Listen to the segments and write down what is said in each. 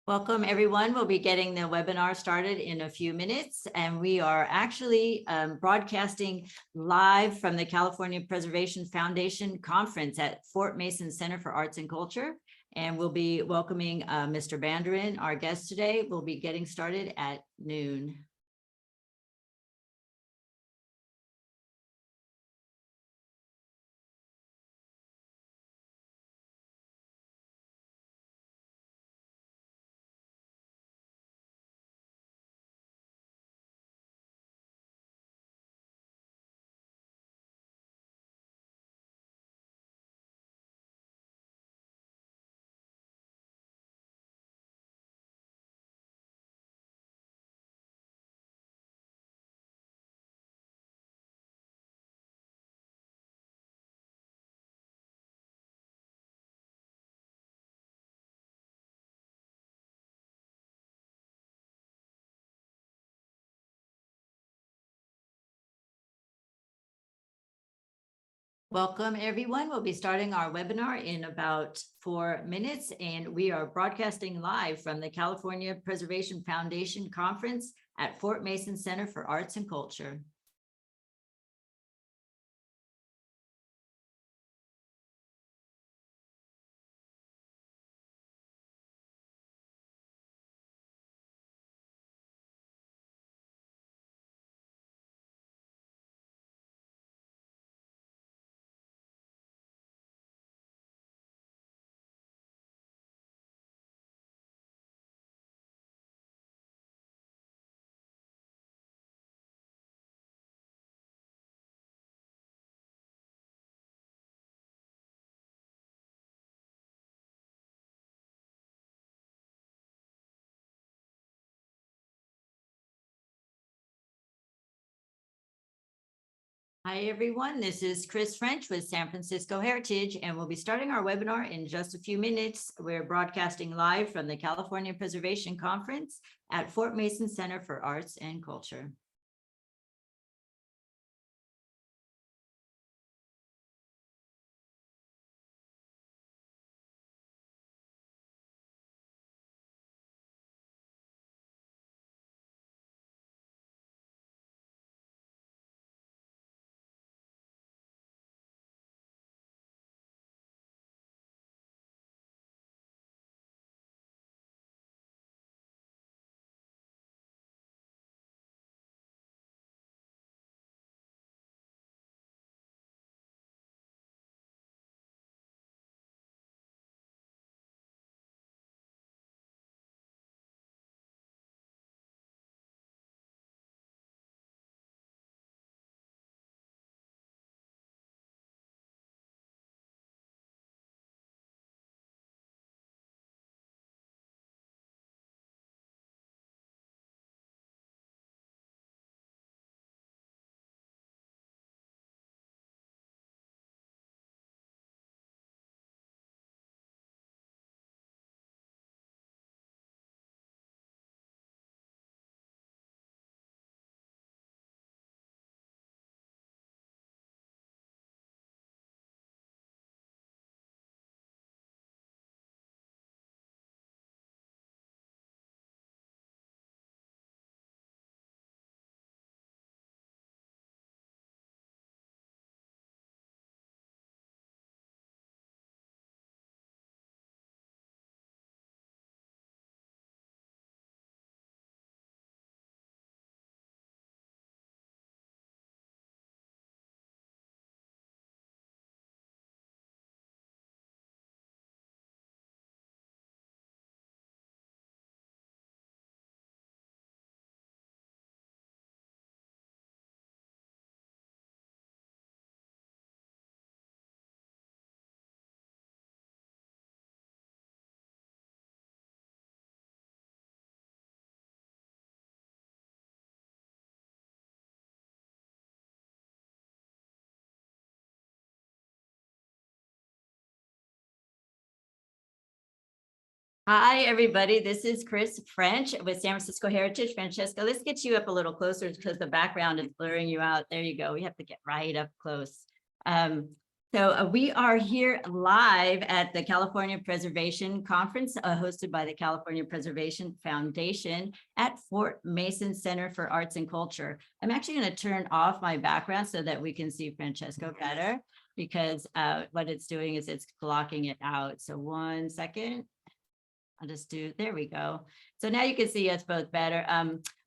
Welcome, everyone. We'll be getting the webinar started in a few minutes, and we are actually broadcasting live from the California Preservation Foundation Conference at Fort Mason Center for Arts and Culture. And we'll be welcoming Mr. Bandarin, our guest today. We'll be getting started at noon. Welcome, everyone. We'll be starting our webinar in about 4 minutes, and we are broadcasting live from the California Preservation Foundation Conference at Fort Mason Center for Arts and Culture. Hi, everyone. This is Chris French with San Francisco Heritage, and we'll be starting our webinar in just a few minutes. We're broadcasting live from the California Preservation Conference at Fort Mason Center for Arts and Culture. Hi, everybody. This is Chris French with San Francisco Heritage. Francesco, let's get you up a little closer because the background is blurring you out. There you go. We have to get right up close. So we are here live at the California Preservation Conference hosted by the California Preservation Foundation at Fort Mason Center for Arts and Culture. I'm actually going to turn off my background so that we can see Francesco better, because what it's doing is it's blocking it out. So 1 second. I'll just do, there we go. So now you can see us both better.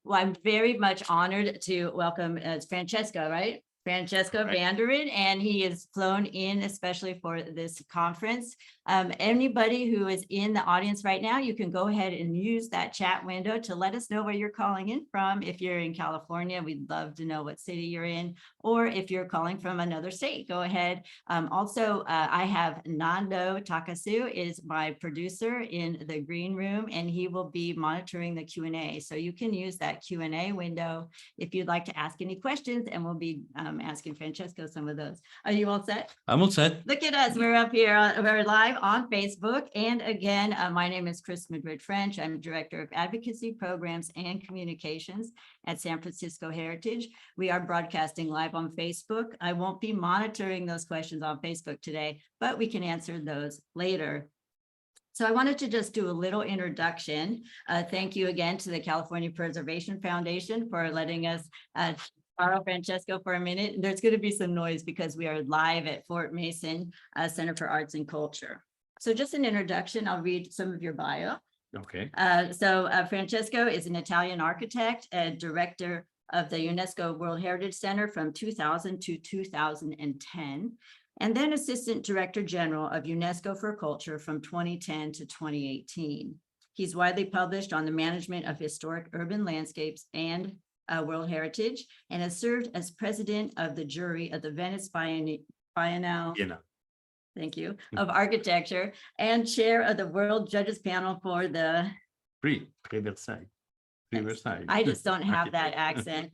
Well, I'm very much honored to welcome Francesco, right? Francesco Bandarin, and he is flown in especially for this conference. Anybody who is in the audience right now, you can go ahead and use that chat window to let us know where you're calling in from. If you're in California, we'd love to know what city you're in, or if you're calling from another state, go ahead. Also, I have Nando Takasu is my producer in the green room, and he will be monitoring the Q&A. So you can use that Q&A window if you'd like to ask any questions, and we'll be asking Francesco some of those. Are you all set? I'm all set. Look at us. We're up here. We're live on Facebook. And again, my name is Madrid French. I'm Director of Advocacy, Programs, and Communications at San Francisco Heritage. We are broadcasting live on Facebook. I won't be monitoring those questions on Facebook today, but we can answer those later. So I wanted to just do a little introduction. Thank you again to the California Preservation Foundation for letting us borrow Francesco for a minute. There's going to be some noise because we are live at Fort Mason Center for Arts and Culture. So just an introduction, I'll read some of your bio. Okay. Francesco is an Italian architect and director of the UNESCO World Heritage Center from 2000 to 2010, and then Assistant Director General of UNESCO for Culture from 2010 to 2018. He's widely published on the management of historic urban landscapes and World Heritage, and has served as president of the jury of the Venice Biennale, thank you, of Architecture, and chair of the World Judges Panel for the Versailles. I just don't have that accent.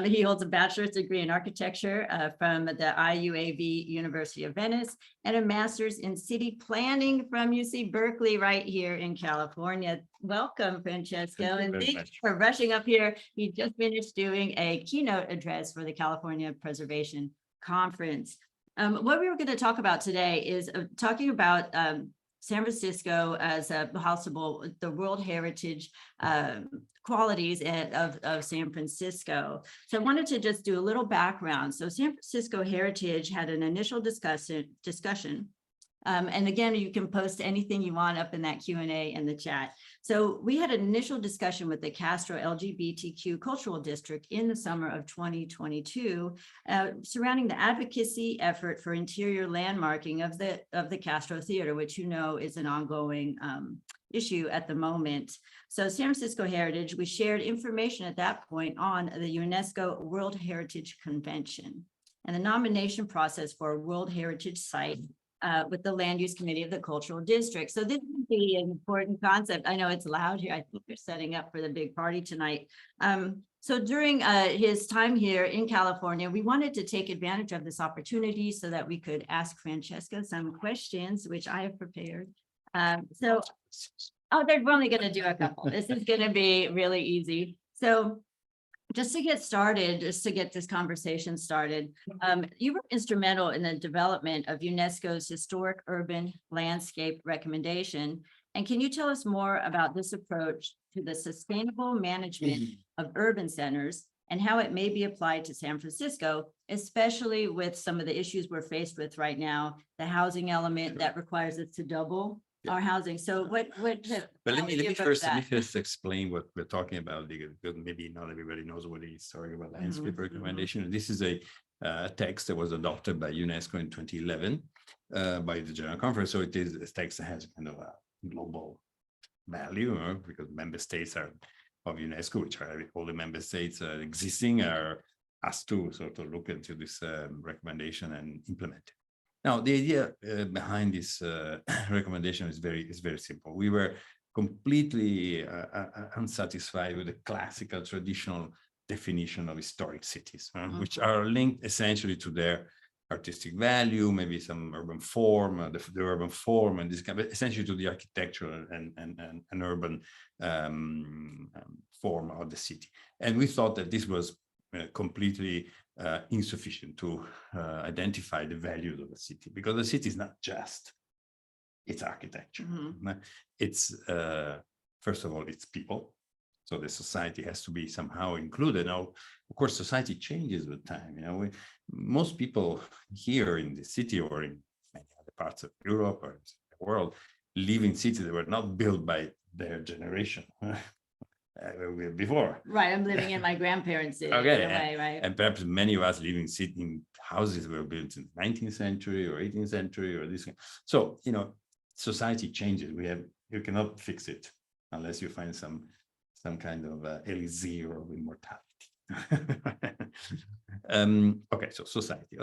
He holds a bachelor's degree in architecture from the IUAV University of Venice and a master's in city planning from UC Berkeley right here in California. Welcome, Francesco, and thank you for rushing up here. He just finished doing a keynote address for the California Preservation Conference. What we were going to talk about today is talking about San Francisco as a possible, the World Heritage qualities of San Francisco. So I wanted to just do a little background. So San Francisco Heritage had an initial discussion. And again, you can post anything you want up in that Q&A in the chat. So we had an initial discussion with the Castro LGBTQ Cultural District in the summer of 2022 surrounding the advocacy effort for interior landmarking of the Castro Theater, which you know is an ongoing issue at the moment. So San Francisco Heritage, we shared information at that point on the UNESCO World Heritage Convention and the nomination process for a World Heritage site with the Land Use Committee of the Cultural District. So this would be an important concept. I know it's loud here. I think they're setting up for the big party tonight. So during his time here in California, we wanted to take advantage of this opportunity so that we could ask Francesco some questions, which I have prepared. They're only going to do a couple. This is going to be really easy. So just to get started, just to get this conversation started, you were instrumental in the development of UNESCO's Historic Urban Landscape Recommendation. And can you tell us more about this approach to the sustainable management of urban centers and how it may be applied to San Francisco, especially with some of the issues we're faced with right now, the housing element that requires us to double our housing. So but let me first explain what we're talking about, because maybe not everybody knows what the Historic Urban Landscape Recommendation. This is a text that was adopted by UNESCO in 2011 by the General Conference. So it is a text that has kind of a global value, because member states are of UNESCO, which are all the member states existing, are asked to sort of look into this recommendation and implement it. Now, the idea behind this recommendation is very simple. We were completely unsatisfied with the classical traditional definition of historic cities, which are linked essentially to their artistic value, maybe some urban form, the urban form, and this kind of, essentially to the architectural and urban form of the city. And we thought that this was completely insufficient to identify the values of a city, because the city is not just its architecture. It's first of all, it's people. So the society has to be somehow included. Now, of course, society changes with time. Most people here in the city or in many other parts of Europe or the world live in cities that were not built by their generation before. Right, I'm living in my grandparents' city, Okay, in a way, right? And perhaps many of us live in houses were built in the 19th century or 18th century or this. So, society changes. You cannot fix it unless you find some kind of elixir of immortality. Okay, so society.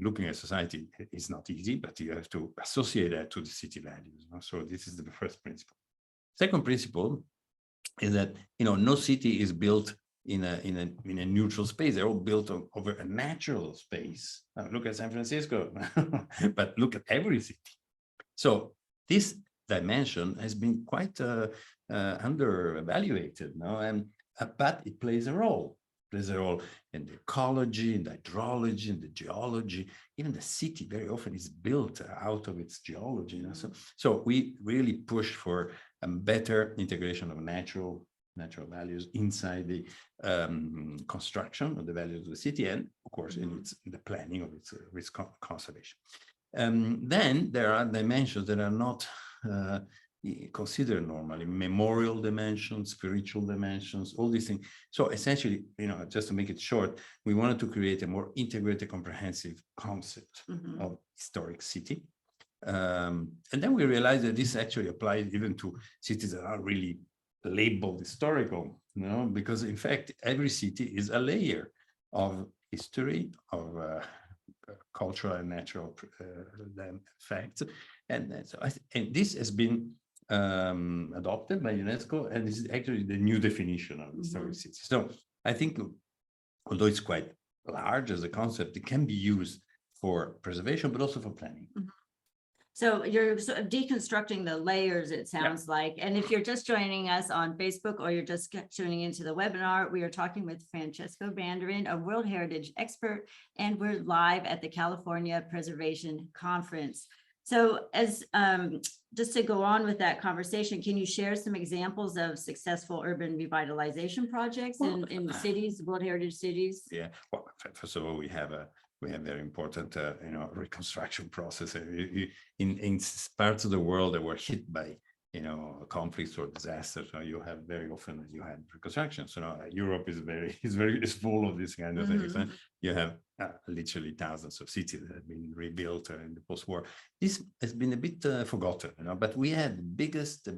Looking at society is not easy, but you have to associate that to the city values. So this is the first principle. Second principle is that no city is built in a neutral space. They're all built over a natural space. Look at San Francisco, but look at every city. So this dimension has been quite under-evaluated, but it plays a role. It plays a role in the ecology, in the hydrology, in the geology. Even the city very often is built out of its geology. So we really push for a better integration of natural values inside the construction of the values of the city, and of course in the planning of its conservation. Then there are dimensions that are not considered normally: memorial dimensions, spiritual dimensions, all these things. So essentially, just to make it short, we wanted to create a more integrated, comprehensive concept of historic city. And then we realized that this actually applies even to cities that are really labeled historical, because in fact, every city is a layer of history, of cultural and natural facts. And this has been adopted by UNESCO, and this is actually the new definition of historic cities. So I think, although it's quite large as a concept, it can be used for preservation, but also for planning. So you're sort of deconstructing the layers, it sounds like. And if you're just joining us on Facebook or you're just tuning into the webinar, we are talking with Francesco Bandarin, a World Heritage expert, and we're live at the California Preservation Conference. So as just to go on with that conversation, can you share some examples of successful urban revitalization projects in cities, World Heritage cities? Yeah, well, first of all, we have very important, reconstruction process in parts of the world that were hit by, conflicts or disasters. So you have very often reconstruction. So now Europe is full of this kind of things. You have literally thousands of cities that have been rebuilt in the post-war. This has been a bit forgotten, but we had the biggest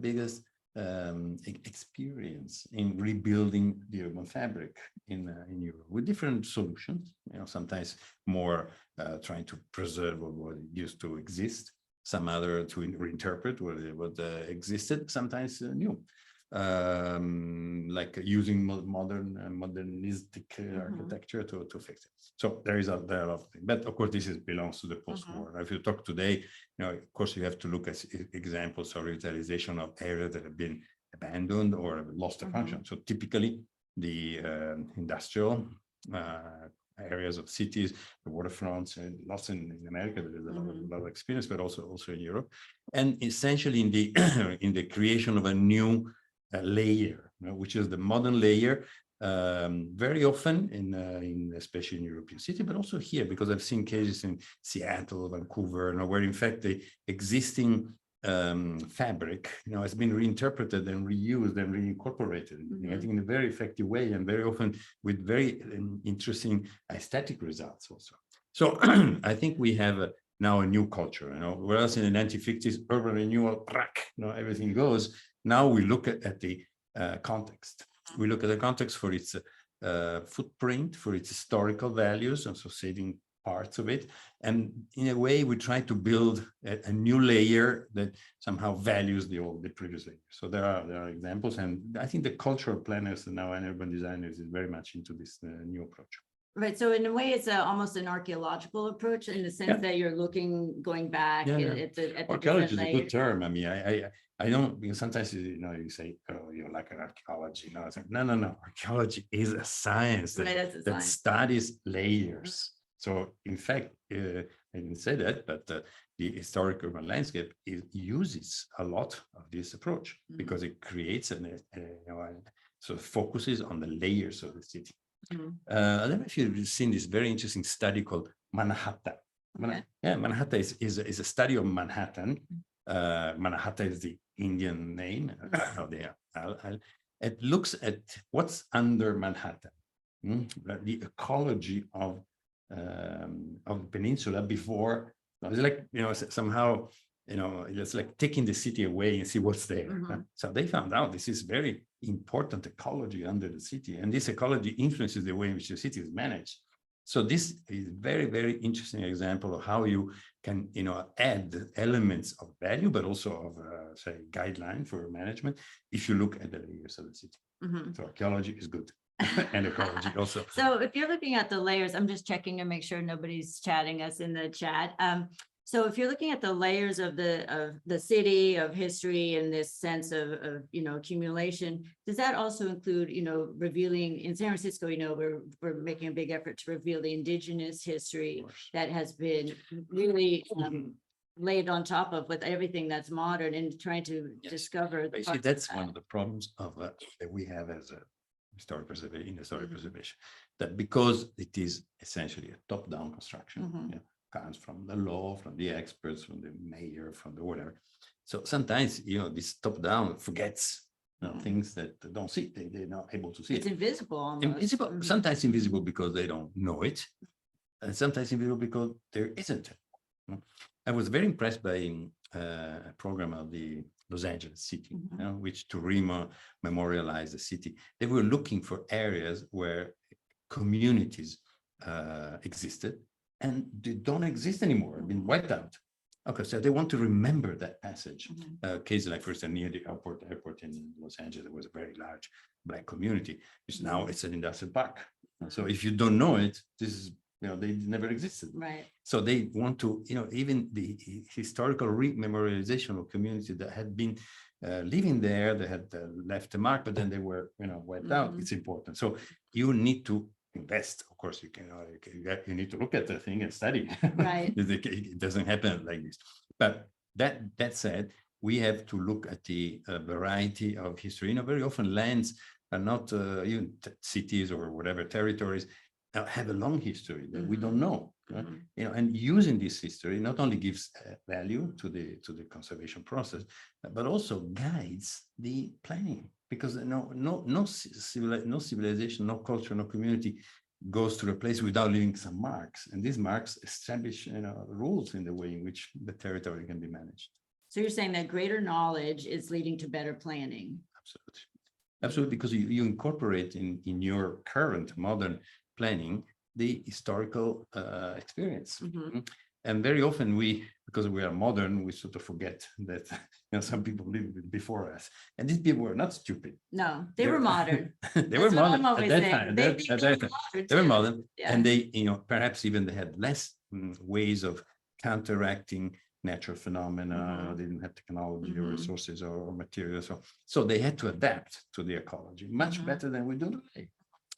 experience in rebuilding the urban fabric in Europe with different solutions. Sometimes more trying to preserve what used to exist, some other to reinterpret what existed, sometimes new, like using modernistic architecture to fix it. So there are a lot of things, but of course this belongs to the post-war. If you talk today, of course you have to look at examples of revitalization of areas that have been abandoned or have lost their function. So typically the industrial areas of cities, the waterfronts, and lots in America, there is a lot of experience, but also in Europe, and essentially in the in the creation of a new layer, which is the modern layer. Very often especially in European city, but also here, because I've seen cases in Seattle, Vancouver, where in fact the existing fabric, has been reinterpreted and reused and reincorporated, I think in a very effective way, and very often with very interesting aesthetic results also. So I think we have now a new culture, whereas in the 1950s, urban renewal, everything goes. Now we look at the context. We look at the context for its footprint, for its historical values, and so saving parts of it. And in a way, we try to build a new layer that somehow values the previous layer. So there are examples, and I think the cultural planners now and urban designers is very much into this new approach. Right. So in a way, it's almost an archaeological approach in the sense that you're going back at the Archaeology different is a good layers. term. I mean, I don't, because sometimes, you say, oh, you like an archaeology. No, it's like, no. Archaeology is a science Right, that's a that science. studies layers. So in fact, I didn't say that, but the historic urban landscape uses a lot of this approach because it creates so focuses on the layers of the city. I don't know if you've seen this very interesting study called Manhattan. Okay. Manhattan is a study of Manhattan. Manhattan is the Indian name of the it looks at what's under Manhattan, the ecology of the peninsula before. It's like, somehow, it's like taking the city away and see what's there. So they found out this is very important ecology under the city, and this ecology influences the way in which the city is managed. So this is very, very interesting example of how you can, add elements of value, but also of, say, guideline for management if you look at the layers of the city. So archaeology is good. And ecology also. So if you're looking at the layers, I'm just checking to make sure nobody's chatting us in the chat. So if you're looking at the layers of the city, of history, and this sense of accumulation, does that also include, revealing in San Francisco, we're making a big effort to reveal the indigenous history that has been really laid on top of with everything that's modern and trying to discover. See, that's one of the problems of that we have as a historic preservation, that because it is essentially a top-down construction, comes from the law, from the experts, from the mayor, from the whatever. So sometimes, this top-down forgets things that they don't see, they're not able to see. It's invisible almost. Invisible, sometimes invisible because they don't know it, and sometimes invisible because there isn't. I was very impressed by a program of the Los Angeles city, which to memorialize the city. They were looking for areas where communities existed, and they don't exist anymore, been wiped out. Okay, so they want to remember that passage. Cases like, for instance, near the airport in Los Angeles, there was a very large Black community, which now it's an industrial park. So if you don't know it, this is, they never existed. Right. So they want to, even the historical memorialization of community that had been living there, they had left a mark, but then they were, wiped out. It's important. So you need to invest. Of course, you need to look at the thing and study. Right. It doesn't happen like this. But that said, we have to look at the variety of history. Very often lands are not even cities or whatever territories have a long history that we don't know. And using this history not only gives value to the conservation process, but also guides the planning. Because no civilization, no culture, no community goes to a place without leaving some marks, and these marks establish rules in the way in which the territory can be managed. So you're saying that greater knowledge is leading to better planning? Absolutely, because you incorporate in your current modern planning the historical experience. And very often because we are modern, we sort of forget that some people lived before us, and these people were not stupid. No, they were modern. They were modern at that time. They were modern, and they, perhaps even they had less ways of counteracting natural phenomena. They didn't have technology or resources or materials, so they had to adapt to the ecology much better than we do today.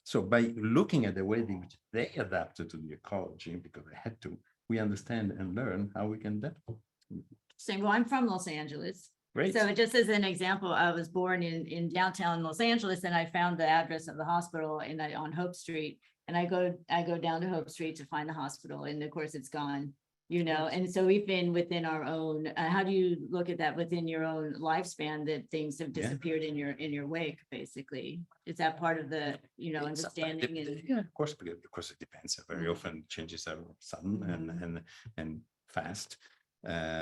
So by looking at the way in which they adapted to the ecology, because they had to, we understand and learn how we can adapt. Well, I'm from Los Angeles. Great. So just as an example, I was born in downtown Los Angeles, and I found the address of the hospital on Hope Street. And I go down to Hope Street to find the hospital, and of course it's gone. And so we've been within our own, how do you look at that within your own lifespan, that things have disappeared in your wake, basically? Is that part of the, understanding? Of course it depends. Very often changes are sudden and fast.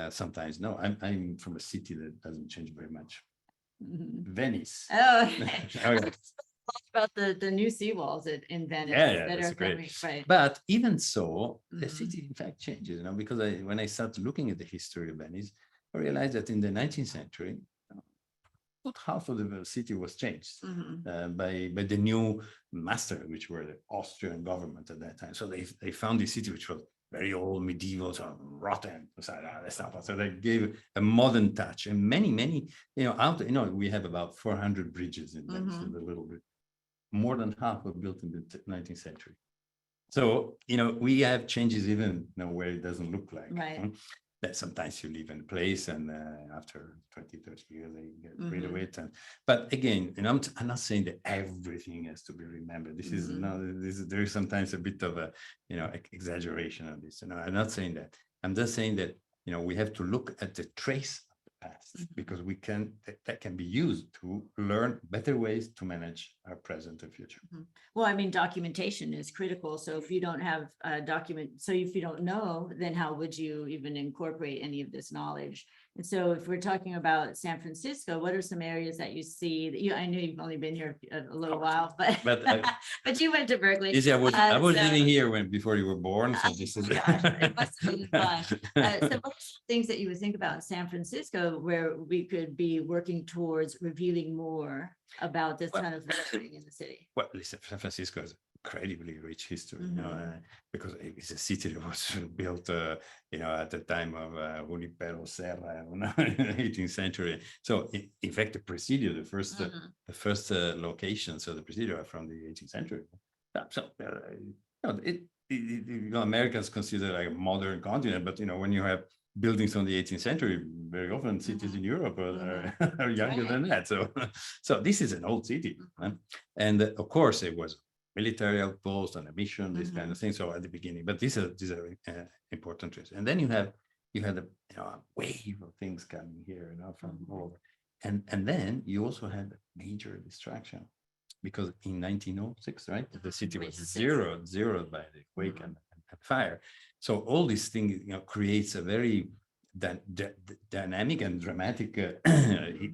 Sometimes no. I'm from a city that doesn't change very much. Venice. Oh, about the new seawalls in Venice. That's great. Right. But even so, the city in fact changes, because when I started looking at the history of Venice, I realized that in the 19th century, about half of the city was changed Mhm. by the new master, which were the Austrian government at that time. So they found this city which was very old, medieval, so rotten. So they gave a modern touch, and many, we have about 400 bridges in Venice, Mhm. a little bit more than half were built in the 19th century. So, we have changes even where it doesn't look like. Right. That sometimes you live in a place and after 20, 30 years, they get rid of Mhm. it. But again, I'm not saying that everything has to be remembered. This is there is sometimes a bit of a, exaggeration of this. I'm not saying that. I'm just saying that, we have to look at the trace of the past because that can be used to learn better ways to manage our present and future. Well, I mean, documentation is critical. So if you don't have a document, so if you don't know, then how would you even incorporate any of this knowledge? And so if we're talking about San Francisco, what are some areas that you see that I know you've only been here a little while, but but you went to Berkeley. I was living here before you were born. So this is gosh, it must have been fun. So what are some things that you would think about in San Francisco where we could be working towards revealing more about this kind of living in the city? Well, listen, San Francisco has incredibly rich history, because it's a city that was built, at the time of Junipero Serra, in the 18th century. So, in fact, the Presidio, the first location, so the Presidio are from the 18th century. So, Americans consider like a modern continent, but when you have buildings from the 18th century, very often cities in Europe are younger than that. So this is an old city. And of course, it was military outpost on a mission, this kind of thing. So at the beginning, but these are important traits. And then you had a wave of things coming here, from all over. And then you also had major distraction. Because in 1906, right, the city was zeroed by the quake and fire. So all these things, creates a very dynamic and dramatic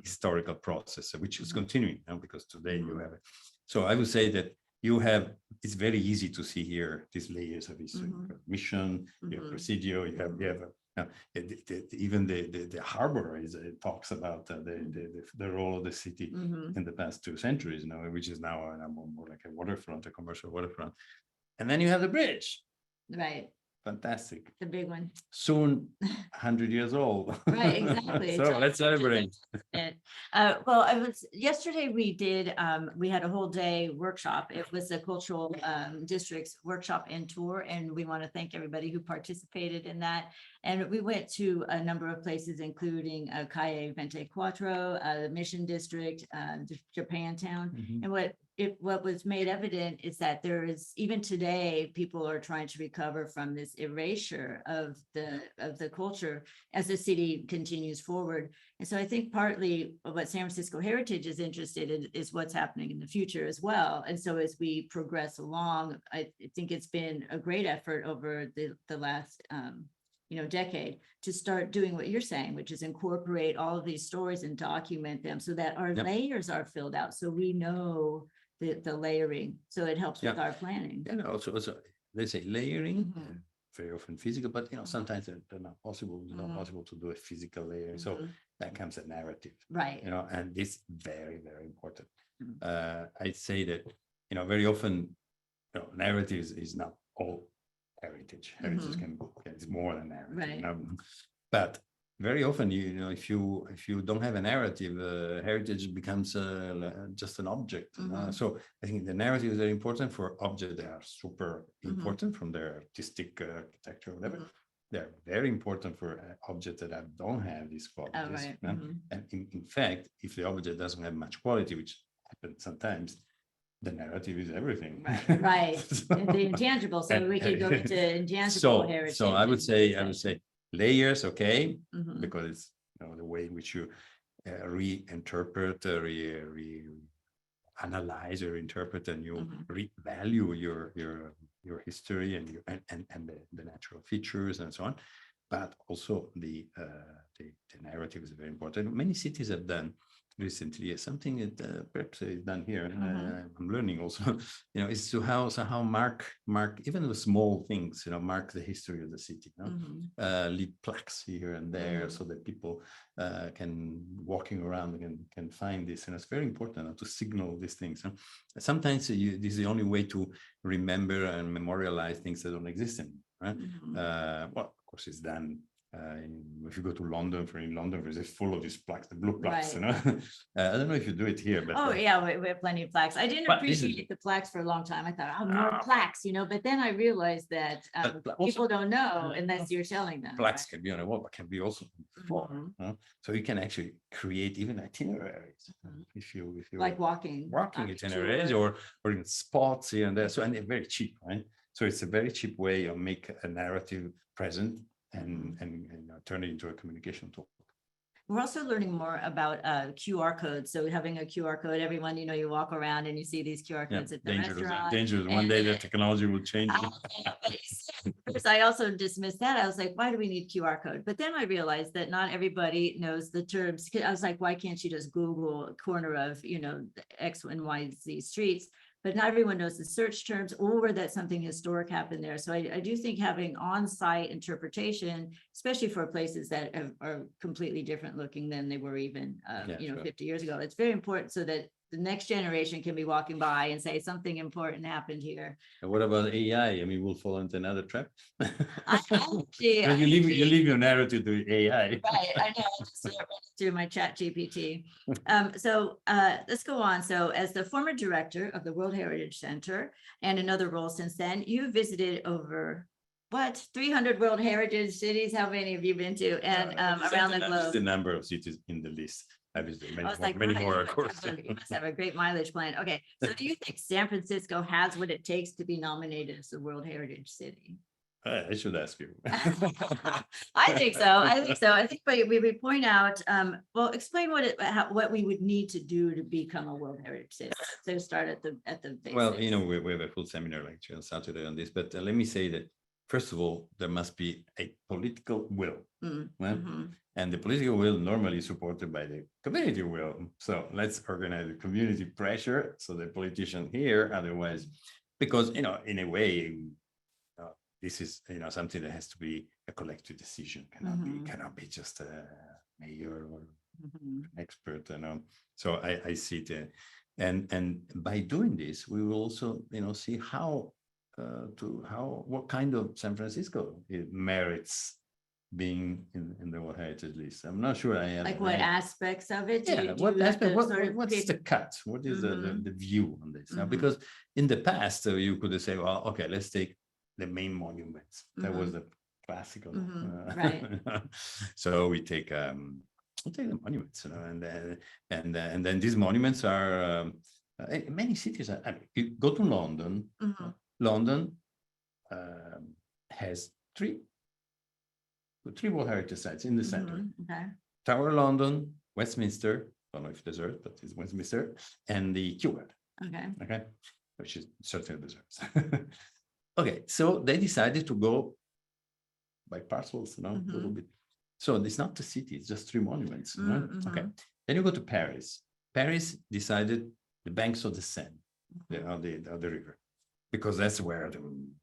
historical process, which is continuing now because today you have it. So I would say that it's very easy to see here these layers of history, mission, your Presidio, you have even the harbor talks about the role of the city in the past 2 centuries, which is now more like a waterfront, a commercial waterfront. And then you have the bridge. Right. Fantastic. The big one. Soon 100 years old. Right, exactly. So let's celebrate. Well, yesterday we had a whole day workshop. It was a cultural districts workshop and tour, and we want to thank everybody who participated in that. And we went to a number of places, including Calle 24, the Mission District, Japantown. And what was made evident is that there is, even today, people are trying to recover from this erasure of the culture as the city continues forward. And so I think partly what San Francisco Heritage is interested in is what's happening in the future as well. And so as we progress along, I think it's been a great effort over the last decade to start doing what you're saying, which is incorporate all of these stories and document them so that our layers are filled out, so we know the layering, so it helps with our planning. And also they say layering, very often physical, but sometimes they're not possible. It's not possible to do a physical layering. So that comes a narrative, right? And this very, very important. I'd say that very often narratives is not all heritage. Heritage is more than narrative, right? But very often, if you don't have a narrative, heritage becomes just an object. So I think the narrative is very important for objects that are super important from their artistic architecture, whatever. They're very important for objects that don't have these qualities. And in fact, if the object doesn't have much quality, which happens sometimes, the narrative is everything. Right. The intangible. So we could go into intangible heritage. So I would say layers, okay, because it's the way in which you reinterpret, analyze or interpret, and you revalue your history and the natural features and so on. But also the narrative is very important. Many cities have done recently, something that perhaps is done here. I'm learning also, is to how mark even the small things, mark the history of the city. Leave plaques here and there so that people can walking around can find this, and it's very important to signal these things. Sometimes this is the only way to remember and memorialize things that don't exist anymore. Right? Well, of course, it's done. If you go to London, it's full of these plaques, the blue plaques. Right. I don't know if you do it here, but yeah, we have plenty of plaques. I didn't appreciate the plaques for a long time. I thought, more plaques, but then I realized that people don't know unless you're telling them. Plaques can be on a wall, but can be also on the floor. So you can actually create even itineraries if you like walking itineraries or in spots here and there. So, and they're very cheap, right? So it's a very cheap way of make a narrative present and turn it into a communication tool. We're also learning more about QR codes. So having a QR code, everyone, you walk around and you see these QR codes at the restaurant. Dangerous. One day the technology will change. First, I also dismissed that. I was like, why do we need QR code? But then I realized that not everybody knows the terms. I was like, why can't you just Google a corner of, the X and Y, Z streets? But not everyone knows the search terms or that something historic happened there. So I do think having on-site interpretation, especially for places that are completely different looking than they were even, 50 years ago, it's very important so that the next generation can be walking by and say something important happened here. And what about AI? I mean, we'll fall into another trap. You leave your narrative to AI. Right, I know. I just ran it through my chat GPT. So let's go on. So as the former director of the World Heritage Center and another role since then, you visited over 300 World Heritage cities? How many have you been to? And around the globe? The number of cities in the list. Obviously, many more, of course. You must have a great mileage plan. Okay, so do you think San Francisco has what it takes to be nominated as a World Heritage City? I should ask you. I think so. I think we point out, explain what we would need to do to become a World Heritage City. So start at the basics. Well, we have a full seminar lecture on Saturday on this, but let me say that first of all, there must be a political will. And the political will normally is supported by the community will. So let's organize the community pressure so the politician here, otherwise, because, in a way, this is, something that has to be a collective decision, cannot be just a mayor or expert, So I see it. And by doing this, we will also, see what kind of San Francisco it merits being in the World Heritage list. I'm not sure I have. Like what aspects of it? What's the cut? What is the view on this? Because in the past, you could say, well, okay, let's take the main monuments. That was the classical. Right. So we take the monuments, and then these monuments are many cities. You go to London. London has three World Heritage sites in the center. Tower London, Westminster, I don't know if deserved, but it's Westminster, and the Kew Gardens. Okay, which is certainly deserves. Okay, so they decided to go by parcels, a little bit. So it's not the city, it's just three monuments. Okay, then you go to Paris. Paris decided the banks of the Seine, the river, because that's where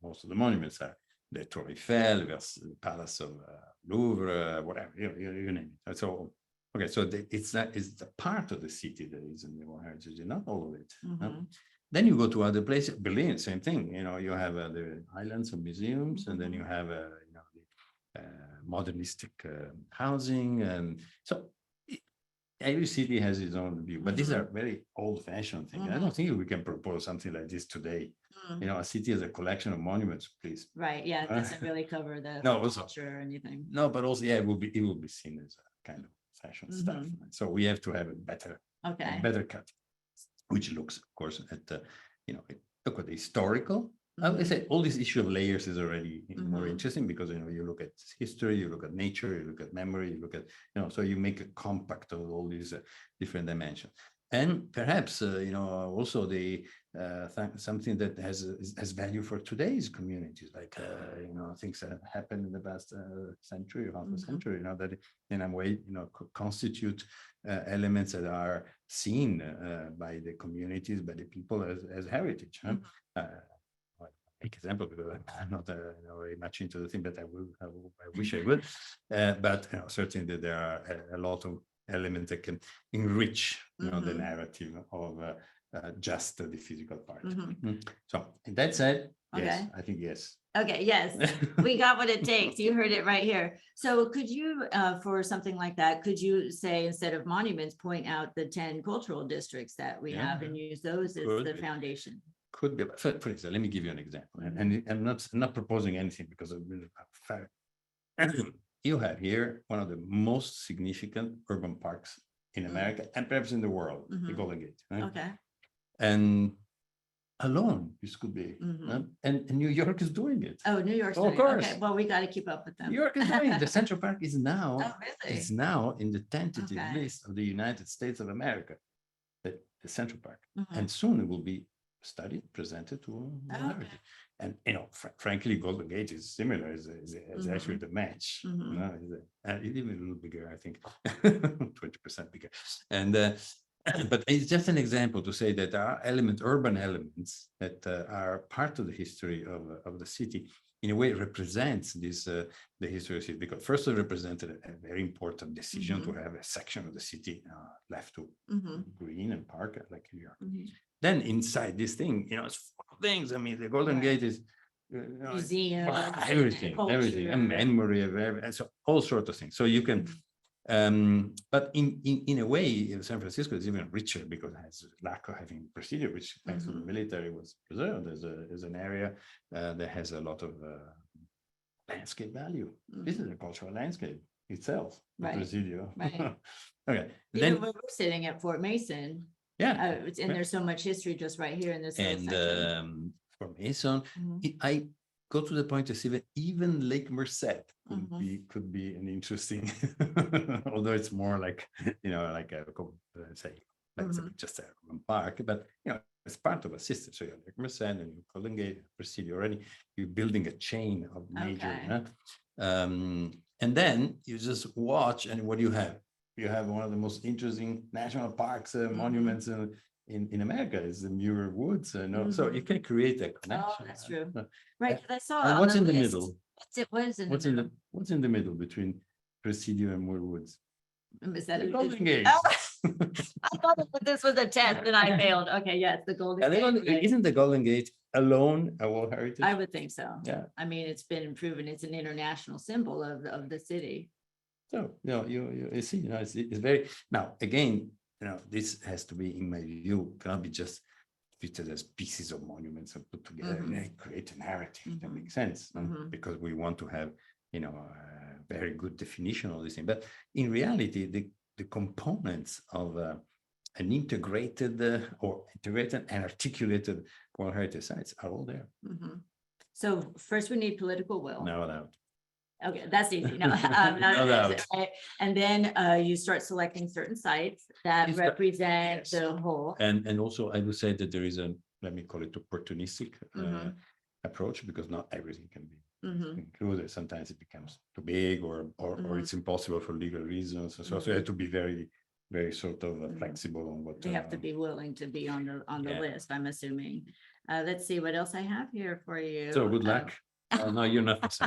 most of the monuments are. The Tour Eiffel, the Palace of Louvre, whatever, you name it. So, okay, so it's a part of the city that is in the World Heritage, not all of it. Then you go to other places. Berlin, same thing. You have the islands of museums, and then you have the modernistic housing, and so every city has its own view. But these are very old-fashioned things. I don't think we can propose something like this today. A city is a collection of monuments, please. Right. Yeah, it doesn't really cover the culture or anything. No, but also, it will be seen as a kind of fashion stuff. So we have to have a better cut, which looks, of course, at look at the historical. I would say all this issue of layers is already more interesting because you look at history, you look at nature, you look at memory, you look at so you make a compact of all these different dimensions. And perhaps, also something that has value for today's communities, like, things that have happened in the past century or half a century, that in a way, constitute elements that are seen by the communities, by the people as heritage. Make example, because I'm not very much into the thing, but I wish I would. But certainly that there are a lot of elements that can enrich the narrative of just the physical part. So that said, yes, I think yes. Okay, yes, we got what it takes. You heard it right here. So could you, for something like that, could you say, instead of monuments, point out the 10 cultural districts that we have and use those as the foundation? Could be. For instance, let me give you an example. And I'm not proposing anything, because you have here one of the most significant urban parks in America and perhaps in the world, the Golden Gate. Right? Okay. And alone, this could be. And New York is doing it. Oh, New York's doing it. Okay, well, we got to keep up with them. New York is doing it. The Central Park is now, really? is now in the tentative list of the United States of America, the Central Park. And soon it will be studied, presented to heritage. And frankly, Golden Gate is similar. Is actually the match. Even a little bigger, I think, 20% bigger. And but it's just an example to say that there are urban elements that are part of the history of the city. In a way, represents this the history of the city, because first it represented a very important decision to have a section of the city left to green and park, like New York. Then inside this thing, it's full of things. I mean, the Golden Gate is museum, everything, and memory of everything, so all sorts of things. So you can, but in a way, San Francisco is even richer because it has lack of having presidio, which thanks to the military was preserved as an area that has a lot of landscape value. This is a cultural landscape itself, the presidio. Okay. Then we're sitting at Fort Mason. Yeah. And there's so much history just right here in this section. For Mason, I go to the point to see that even Lake Merced could be an interesting, although it's more like, like a, say, just a park, but, it's part of a system. So you have Lake Merced and Golden Gate, Presidio, already you're building a chain of major, and then you just watch, and what do you have? You have one of the most interesting national parks, monuments in America is the Muir Woods. So you can create a connection. Oh, that's true. Right. I saw. And what's in the middle? What's in the middle between Presidio and Muir Woods? Is that the Golden Gate? Oh, I thought that this was a test and I failed. Okay, yes, the Golden Gate. Isn't the Golden Gate alone a World Heritage? I would think so. Yeah. I mean, it's been proven it's an international symbol of the city. So, you see, it's very, now, again, this has to be, in my view, cannot be just treated as pieces of monuments and put together and create a narrative that makes sense, because we want to have, a very good definition of this thing. But in reality, the components of an integrated and articulated World Heritage sites are all there. So first we need political will. No doubt. Okay, that's easy. No, and then you start selecting certain sites that represent the whole. And also, I would say that there is let me call it opportunistic approach, because not everything can be included. Sometimes it becomes too big, or it's impossible for legal reasons. So you have to be very, very sort of flexible on what. They have to be willing to be on the list, I'm assuming. Let's see what else I have here for you. So good luck. No, you're not.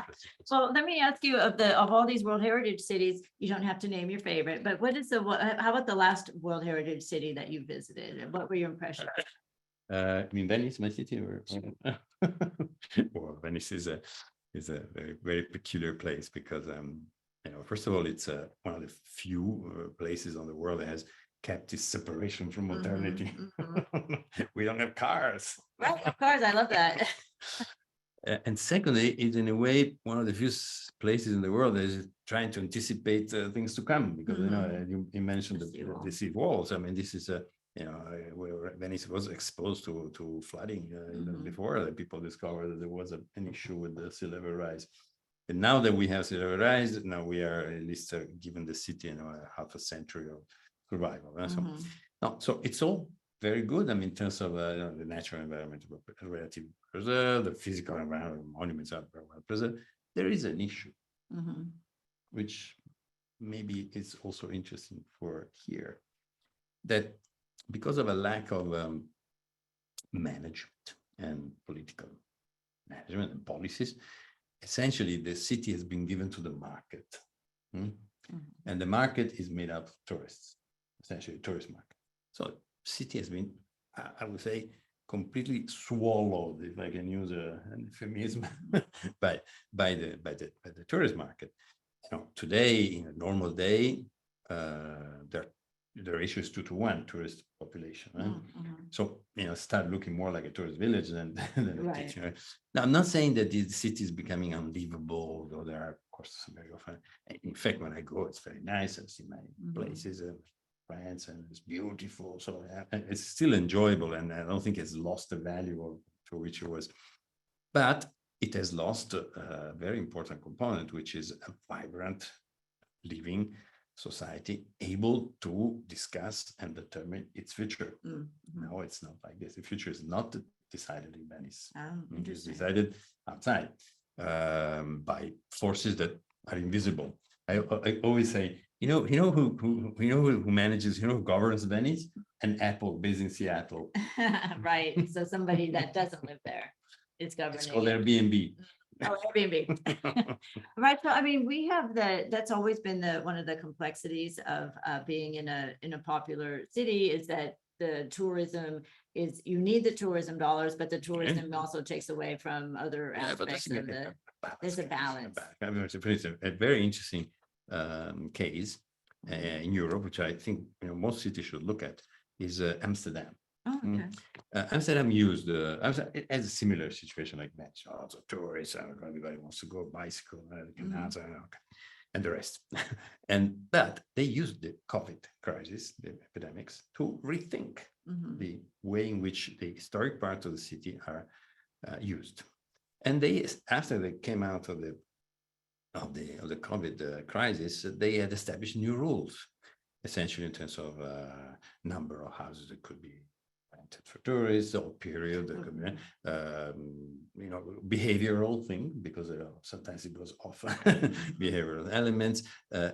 Well, let me ask you, of all these World Heritage cities, you don't have to name your favorite, but how about the last World Heritage city that you visited? What were your impressions? I mean, Venice, my city, well, Venice is a very, very peculiar place, because first of all, it's one of the few places on the world that has kept this separation from modernity. We don't have cars. Right, of course, I love that. And secondly, it's in a way one of the few places in the world that is trying to anticipate things to come, because you mentioned the sea walls. I mean, this is where Venice was exposed to flooding before that people discovered that there was an issue with the sea level rise. And now that we have sea level rise, now we are at least given the city half a century of survival. No, so it's all very good. I mean, in terms of the natural environment, relatively preserved, the physical environment, monuments are very well preserved. There is an issue, which maybe is also interesting for here, that because of a lack of management and political management and policies, essentially the city has been given to the market. And the market is made up of tourists, essentially a tourist market. So city has been, I would say, completely swallowed, if I can use an euphemism, by the tourist market. You know, today, in a normal day, the ratio is 2-to-1 tourist population. Right? So, you know, start looking more like a tourist village than a city. Right? Now, I'm not saying that the city is becoming unlivable, though there are, of course, very often. In fact, when I go, it's very nice. I see my places, France, and it's beautiful. So it's still enjoyable, and I don't think it's lost the value for which it was. But it has lost a very important component, which is a vibrant, living society able to discuss and determine its future. No, it's not like this. The future is not decided in Venice. It is decided outside by forces that are invisible. I always say, who manages, who governs Venice? An Apple based in Seattle. Right. So somebody that doesn't live there is governing. It's called Airbnb. Oh, Airbnb. Right. So, I mean, we have that's always been one of the complexities of being in a popular city is that the tourism is, you need the tourism dollars, but the tourism also takes away from other aspects of there's a balance. It's a very interesting case in Europe, which I think most cities should look at, is Amsterdam. Oh, okay. Amsterdam used it has a similar situation like that. Lots of tourists, everybody wants to go bicycle, and the rest. But they used the COVID crisis, the epidemics, to rethink the way in which the historic parts of the city are used. And after they came out of the COVID crisis, they had established new rules, essentially in terms of number of houses that could be rented for tourists, or period that could be, behavioral thing, because sometimes it goes off behavioral elements.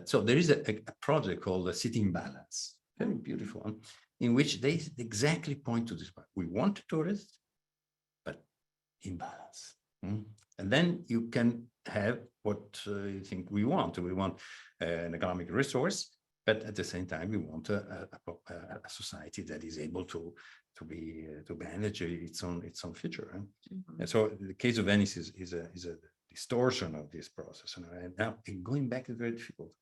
So there is a project called the City in Balance, very beautiful one, in which they exactly point to this part. We want tourists, but in balance. And then you can have what you think we want. We want an economic resource, but at the same time, we want a society that is able to manage its own future. Right? And so the case of Venice is a distortion of this process. And now going back is very difficult.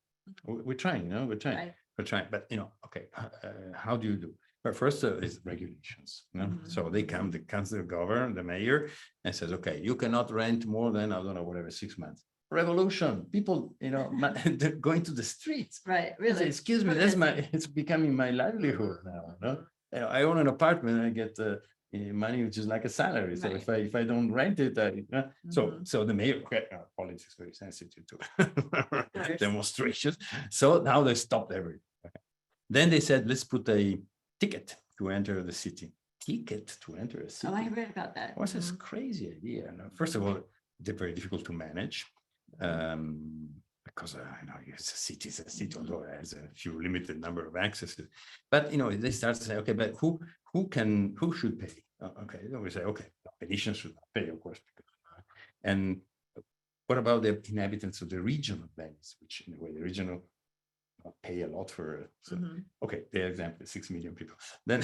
We're trying, Right. We're trying, but okay, how do you do? But first is regulations. So they come, the council governor, the mayor, and says, okay, you cannot rent more than, I don't know, whatever, 6 months. Revolution, people, they're going to the streets. Right, really. Say, excuse me, it's becoming my livelihood now. I own an apartment and I get money, which is like a salary. So if I don't rent it, so the mayor, politics is very sensitive to demonstrations. So now they stopped everything. Then they said, let's put a ticket to enter the city. Ticket to enter a city. Oh, I read about that. What's this crazy idea? First of all, they're very difficult to manage. Because it's a city, although it has a few limited number of accesses. But they start to say, okay, but who should pay? Okay, then we say, okay, Venetians should not pay, of course. And what about the inhabitants of the region of Venice, which in a way the regional pay a lot for? So, okay, their example is 6 million people. Then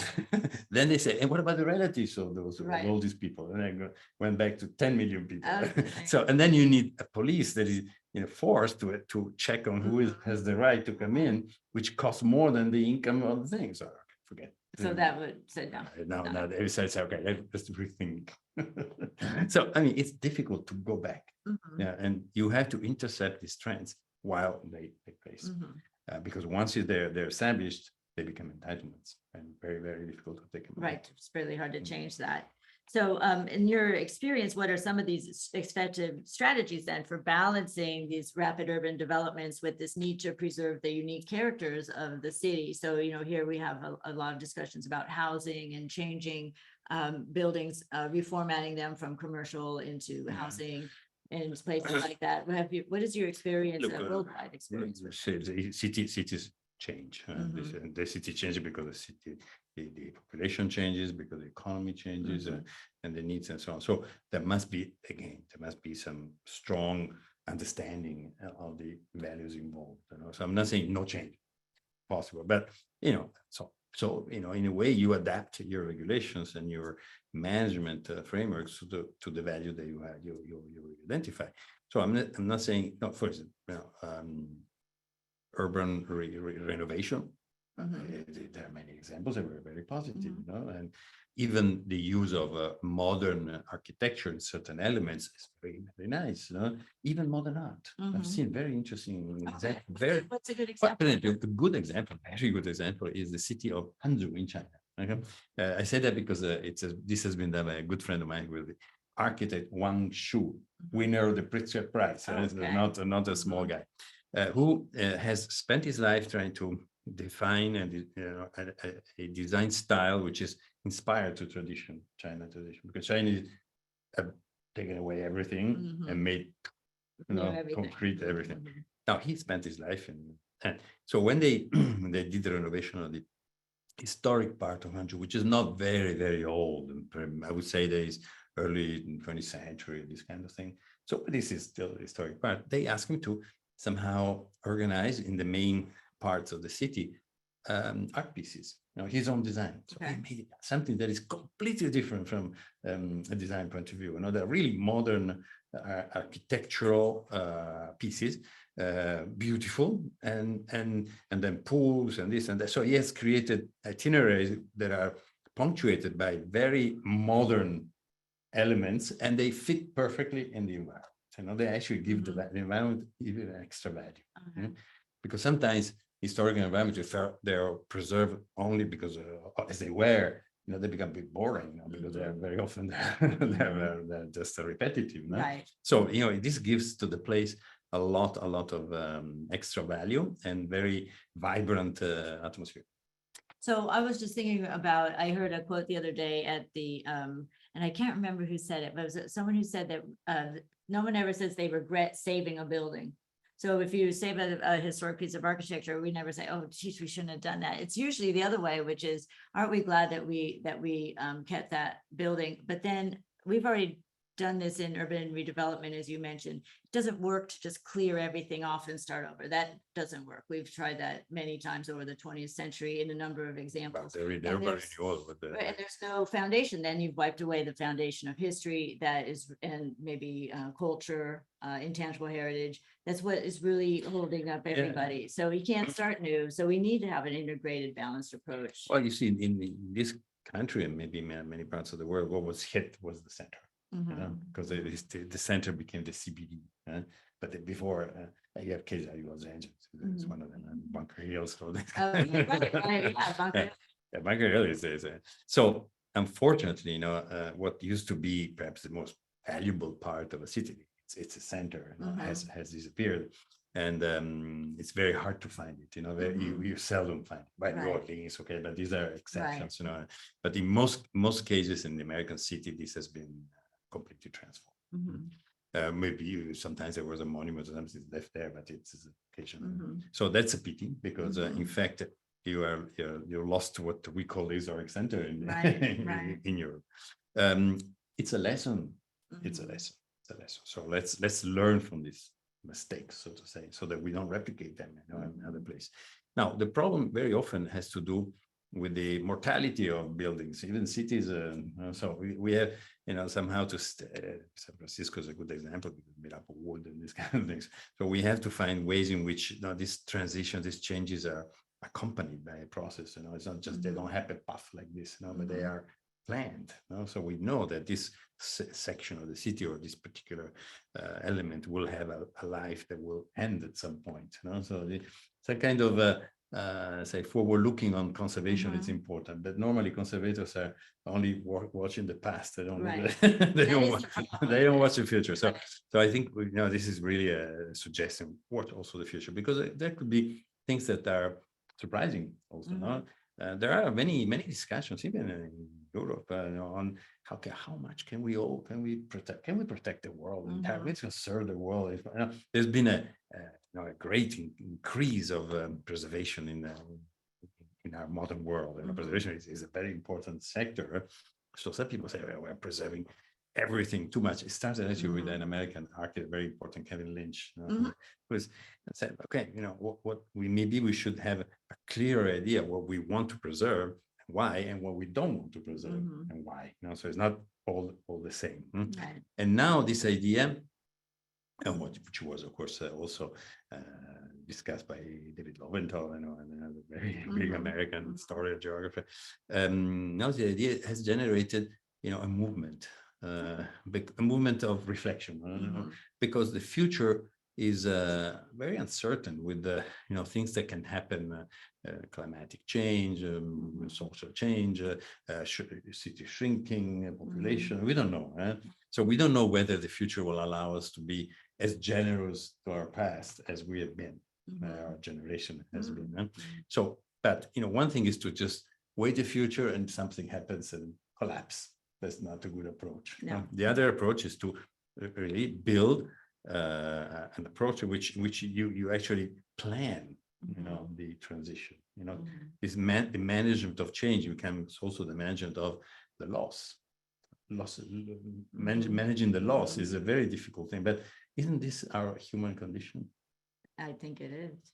they say, and what about the relatives of those all these people? And then went back to 10 million people. So, and then you need a police that is forced to check on who has the right to come in, which costs more than the income of the thing. So forget. So that would say no. Now they say, okay, let's rethink. So I mean, it's difficult to go back. And you have to intercept these trends while they take place. Because once they're established, they become entitlements, and very, very difficult to take them away. Right. It's really hard to change that. So in your experience, what are some of these effective strategies then for balancing these rapid urban developments with this need to preserve the unique characters of the city? So, here we have a lot of discussions about housing and changing buildings, reformatting them from commercial into housing and places like that. What is your experience, worldwide experience? Cities change. The city changes because the population changes, because the economy changes, and the needs and so on. So there must be some strong understanding of the values involved. So I'm not saying no change possible, but so in a way you adapt your regulations and your management frameworks to the value that you identify. So I'm not saying, no, for example, urban renovation. There are many examples that were very positive, and even the use of modern architecture in certain elements is very, very nice. Even modern art. I've seen very interesting examples. What's a good example? A very good example is the city of Hangzhou in China. Okay? I say that because this has been done by a good friend of mine with the architect Wang Shu, winner of the Pritzker Prize. Not a small guy. Who has spent his life trying to define a design style which is inspired to China tradition, because Chinese have taken away everything and made concrete everything. Now he spent his life and so when they they did the renovation of the historic part of Hangzhou, which is not very, very old, I would say there is early 20th century, this kind of thing. So this is still the historic part. They asked him to somehow organize in the main parts of the city art pieces, his own design. So he made something that is completely different from a design point of view. They're really modern architectural pieces, beautiful, and then pools and this and that. So he has created itineraries that are punctuated by very modern elements, and they fit perfectly in the environment. They actually give the environment even extra value. Because sometimes historical environments, they are preserved only because as they were, they become a bit boring, because they are very often they're just repetitive. Right. So this gives to the place a lot of extra value and very vibrant atmosphere. So I was just thinking about, I heard a quote the other day at the, and I can't remember who said it, but it was someone who said that no one ever says they regret saving a building. So if you save a historic piece of architecture, we never say, oh, geez, we shouldn't have done that. It's usually the other way, which is, aren't we glad that we kept that building? But then we've already done this in urban redevelopment, as you mentioned. It doesn't work to just clear everything off and start over. That doesn't work. We've tried that many times over the 20th century in a number of examples. And there's no foundation. Then you've wiped away the foundation of history that is, and maybe culture, intangible heritage. That's what is really holding up everybody. So you can't start new. So we need to have an integrated, balanced approach. Well, you see, in this country and maybe many parts of the world, what was hit was the center. Because the center became the CBD. But before, you have cases like Los Angeles. It's one of them, Bunker Hills. Bunker Hills is so unfortunately, what used to be perhaps the most valuable part of a city, it's a center, has disappeared. And it's very hard to find it, you seldom find it. By New Orleans, okay, but these are exceptions, But in most cases in the American city, this has been completely transformed. Maybe sometimes there was a monument or something left there, but it's occasional. So that's a pity, because in fact you're lost to what we call the historic center in Europe. It's a lesson. It's a lesson. So let's learn from these mistakes, so to say, so that we don't replicate them in other places. Now, the problem very often has to do with the mortality of buildings, even cities. So we have, somehow to San Francisco is a good example, because made up of wood and these kind of things. So we have to find ways in which this transition, these changes are accompanied by a process. It's not just they don't happen puff like this, but they are planned. So we know that this section of the city or this particular element will have a life that will end at some point. So it's a kind of say forward-looking on conservation, it's Mhm. important. But normally conservators are only watching the past. They don't. Right. they That don't. is Watch, the problem they don't with watch the future. So, Right. so I think this is really a suggestion. Watch also the future, because there could be things that are surprising. Also, no. There are many discussions, even in Europe, on how much can we protect the world and how we conserve the world. There's been a great increase of preservation in our modern world, and preservation is a very important sector. So some people say, well, we're preserving everything too much. It started actually with an American architect, very important, Kevin Lynch, who said, okay, what we should have a clear idea what we want to preserve, why, and what we don't want to preserve, and why. So it's not all the same. Right. And now this idea, and which was, of course, also discussed by David Lowenthal, another very big American historian, geographer. Now the idea has generated, a movement, a movement of reflection, because the future is very uncertain with the, things that can happen, climatic change, social change, city shrinking, population. We don't know. So we don't know whether the future will allow us to be as generous to our past as we have been, our generation has been. So, but one thing is to just wait the future and something happens and collapse. That's not a good approach. No. The other approach is to really build an approach in which you actually plan, the transition. This the management of change becomes also the management of the loss. Managing the loss is a very difficult thing, but isn't this our human condition? I think it is.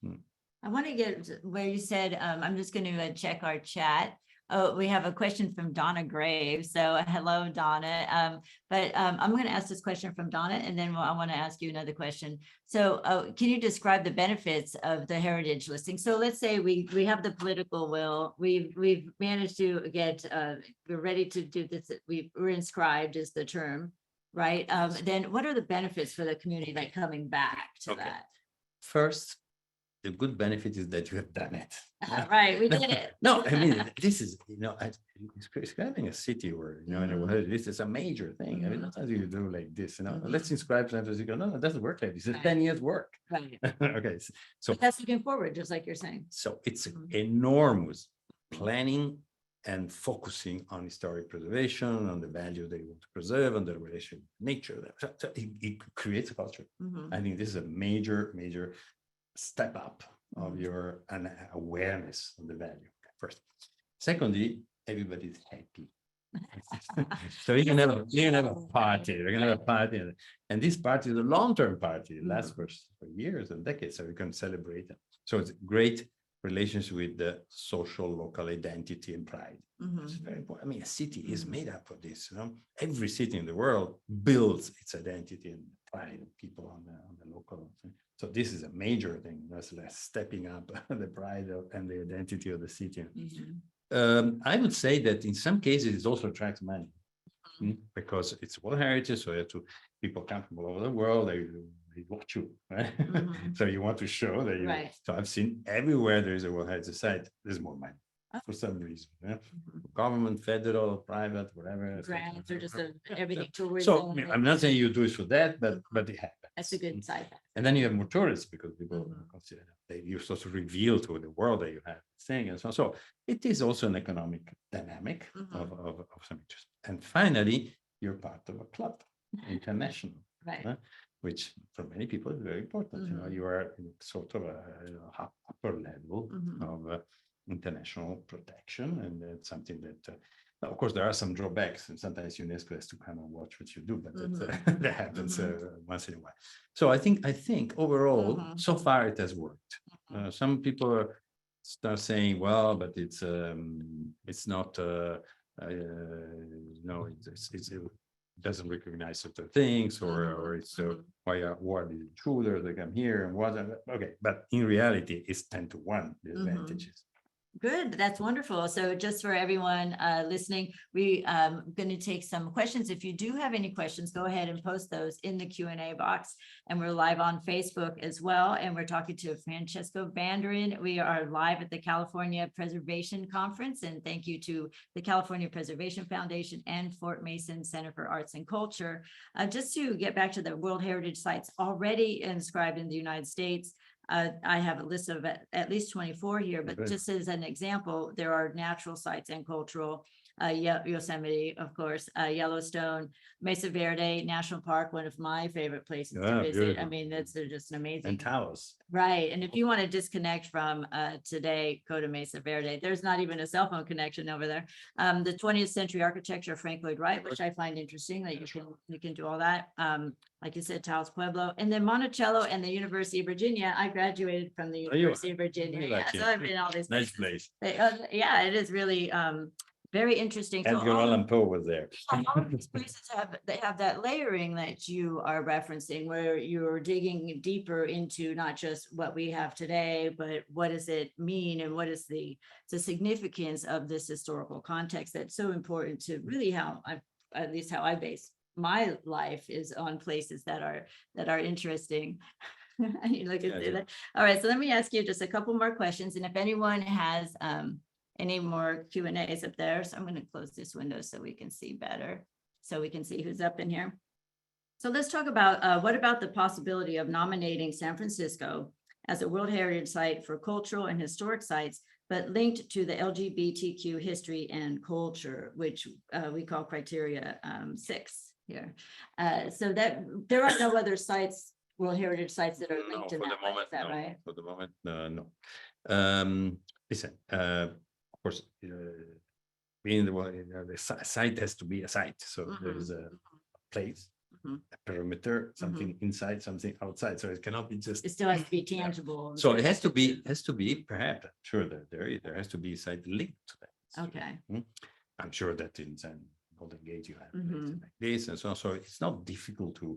I want to get where you said, I'm just going to check our chat. Oh, we have a question from Donna Graves. So hello, Donna. I'm going to ask this question from Donna, and then I want to ask you another question. So can you describe the benefits of the heritage listing? So let's say we have the political will. We've managed to get, we're ready to do this. We're inscribed is the term, right? Then what are the benefits for the community, like coming back to that? First, the good benefit is that you have done it. Right, we did it. No, I mean, this is, describing a city where, this is a major thing. I mean, not as you do like this, let's inscribe centers. You go, no, it doesn't work like this. It's 10 years work. Right. Okay. So but that's looking forward, just like you're saying. So it's enormous planning and focusing on historic preservation, on the value they want to preserve, on the relation with nature. So it creates a culture. I think this is a major step up of your awareness of the value. First. Secondly, everybody's happy. So you can have a party. You're gonna have a party, and this party is a long-term party. It lasts for years and decades, so you can celebrate it. So it's great relations with the social local identity and pride. It's very important. I mean, a city is made up of this. Every city in the world builds its identity and pride of people on the local. So this is a major thing. That's less stepping up the pride and the identity of the city. I would say that in some cases it also attracts money because it's World Heritage, so you have people come from all over the world. They watch you, right? So you want to show that. Right. So I've seen everywhere there is a World Heritage site, there's more money for some reason. Government, federal, private, whatever. Grants or just everything tourism. So I'm not saying you do it for that, but it happens. That's a good side effect. And then you have more tourists because people consider that you're supposed to reveal to the world that you have thing and so on. So it is also an economic dynamic of some interest. And finally, you're part of a club, international, right? Which for many people is very important. You are in sort of a upper level of international protection, and it's something that. Of course, there are some drawbacks, and sometimes UNESCO has to come and watch what you do, but that happens once in a while. So I think overall, so far it has worked. Some people start saying, "Well, but it's not, it doesn't recognize certain things, or it's why are the intruders? They come here and what?" Okay, but in reality, it's 10 to 1 the advantages. Good, that's wonderful. So just for everyone listening, we going to take some questions. If you do have any questions, go ahead and post those in the Q&A box. And we're live on Facebook as well. And we're talking to Francesco Bandarin. We are live at the California Preservation Conference. And thank you to the California Preservation Foundation and Fort Mason Center for Arts and Culture. Just to get back to the World Heritage Sites already inscribed in the United States, I have a list of at least 24 here, but just as an example, there are natural sites and cultural, Yosemite, of course, Yellowstone, Mesa Verde National Park, one of my favorite places to visit. Beautiful. I mean, they're just amazing. And Taos. Right. And if you want to disconnect from today, go to Mesa Verde. There's not even a cell phone connection over there. The 20th century architecture of Frank Lloyd Wright, which I find interesting that you can do all that. Like you said, Taos Pueblo, and then Monticello and the University of Virginia. I graduated from the University of Virginia. Yeah, so I've been all these Nice places. place. Yeah, it is really very interesting. So Edgar Allan Poe was there. all of these places have that layering that you are referencing, where you're digging deeper into not just what we have today, but what does it mean and what is the significance of this historical context that's so important to really at least how I base my life is on places that are interesting. You look at that. All right, so let me ask you just a couple more questions, and if anyone has any more Q&As up there. So I'm going to close this window so we can see better, so we can see who's up in here. So let's talk about what about the possibility of nominating San Francisco as a World Heritage Site for cultural and historic sites, but linked to the LGBTQ history and culture, which we call criteria 6 here. So that there are no other sites, World Heritage Sites that are linked in that way. Is that right? For the moment, no. Listen, of course, being the site has to be a site. So there's a place, a perimeter, something inside, something outside. So it cannot be just. It still has to be tangible. So it has to be perhaps. I'm sure that there has to be a site linked to that. Okay. I'm sure that in San Golden Gate you have places like this and so on. So it's not difficult to,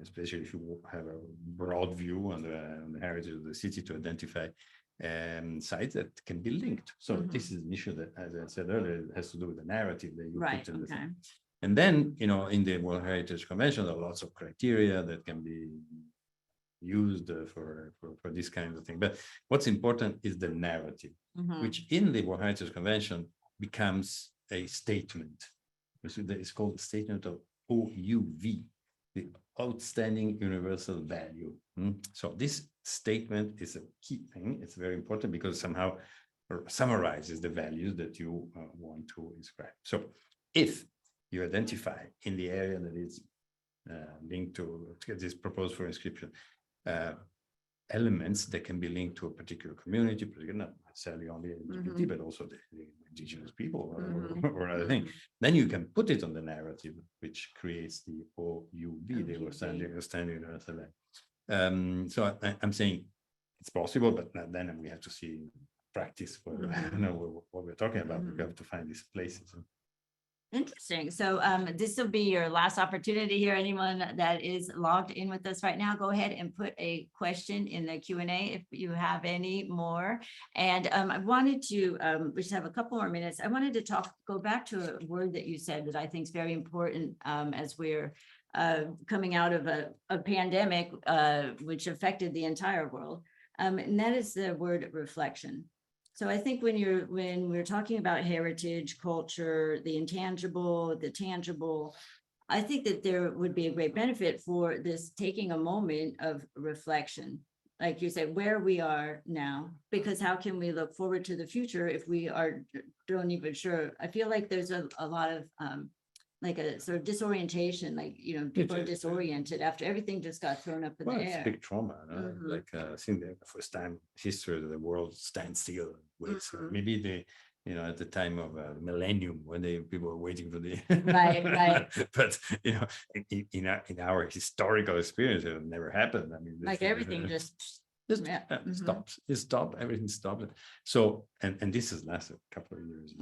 especially if you have a broad view on the heritage of the city, to identify sites that can be linked. So this is an issue that, as I said earlier, has to do with the narrative that you put in the thing. And then, in the World Heritage Convention, there are lots of criteria that can be used for this kind of thing. But what's important is the narrative, which in the World Heritage Convention becomes a statement. It's called the statement of OUV, the outstanding universal value. So this statement is a key thing. It's very important because somehow summarizes the values that you want to inscribe. So if you identify in the area that is linked to this proposed for inscription, elements that can be linked to a particular community, not necessarily only LGBT, but also the indigenous people or other thing, then you can put it on the narrative, which creates the OUV, the outstanding universal value. So I'm saying it's possible, but then we have to see practice what we're talking about. We have to find these places. Interesting. So this will be your last opportunity here. Anyone that is logged in with us right now, go ahead and put a question in the Q&A if you have any more. And I wanted to, we just have a couple more minutes. I wanted to go back to a word that you said that I think is very important as we're coming out of a pandemic, which affected the entire world. And that is the word reflection. So I think when we're talking about heritage, culture, the intangible, the tangible, I think that there would be a great benefit for this taking a moment of reflection. Like you said, where we are now, because how can we look forward to the future if we don't even sure? I feel like there's a lot of like a sort of disorientation, like, people are disoriented after everything just got thrown up in the air. It's big trauma. Like I think the first time in history the world stands still. Maybe at the time of millennium when people were waiting for the right. But in our historical experience, it never happened. I mean, like everything just stops. It stopped. Everything stopped. So and this has lasted a couple of years.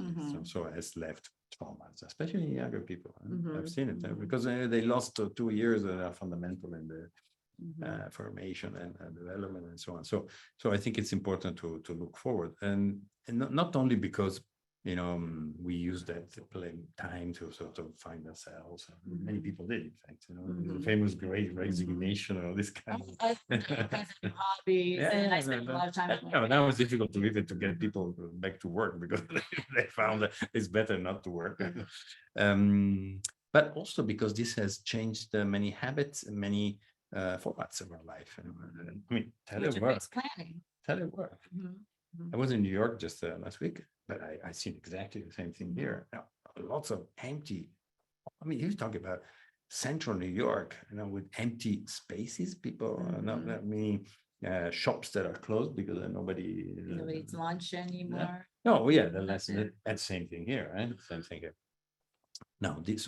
So it has left traumas, especially younger people. I've seen it because they lost 2 years that are fundamental in formation and development and so on. So I think it's important to look forward, and not only because we use that time to sort of find ourselves. Many people did, in fact, the famous Great Resignation or this kind of hobbies. And I spent a lot of time. Now it's difficult to even to get people back to work because they found that it's better not to work. But also because this has changed many habits and many formats of our life. I mean, telework. I was in New York just last week, but I seen exactly the same thing here. Now, lots of empty. I mean, you talk about central New York, with empty spaces. People not many shops that are closed because nobody eats lunch anymore. No, yeah, that's the same thing here, right? Same thing here. Now, this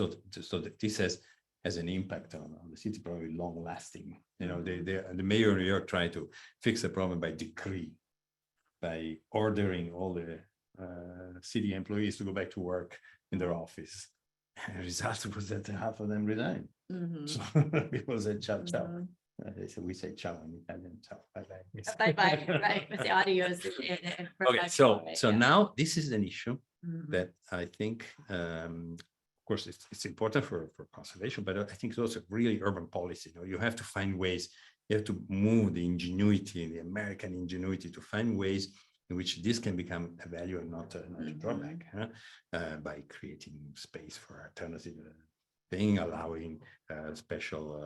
has an impact on the city, probably long lasting. The mayor of New York tried to fix the problem by decree, by ordering all the city employees to go back to work in their office. And the result was that half of them resigned. So it was a ciao ciao. We say ciao in Italian, ciao, bye bye. Bye bye, right? With the audio. Okay, so now this is an issue that I think, of course, it's important for conservation, but I think it's also really urban policy. You have to find ways. You have to move the ingenuity, the American ingenuity, to find ways in which this can become a value and not a drawback, by creating space for alternative thing, allowing special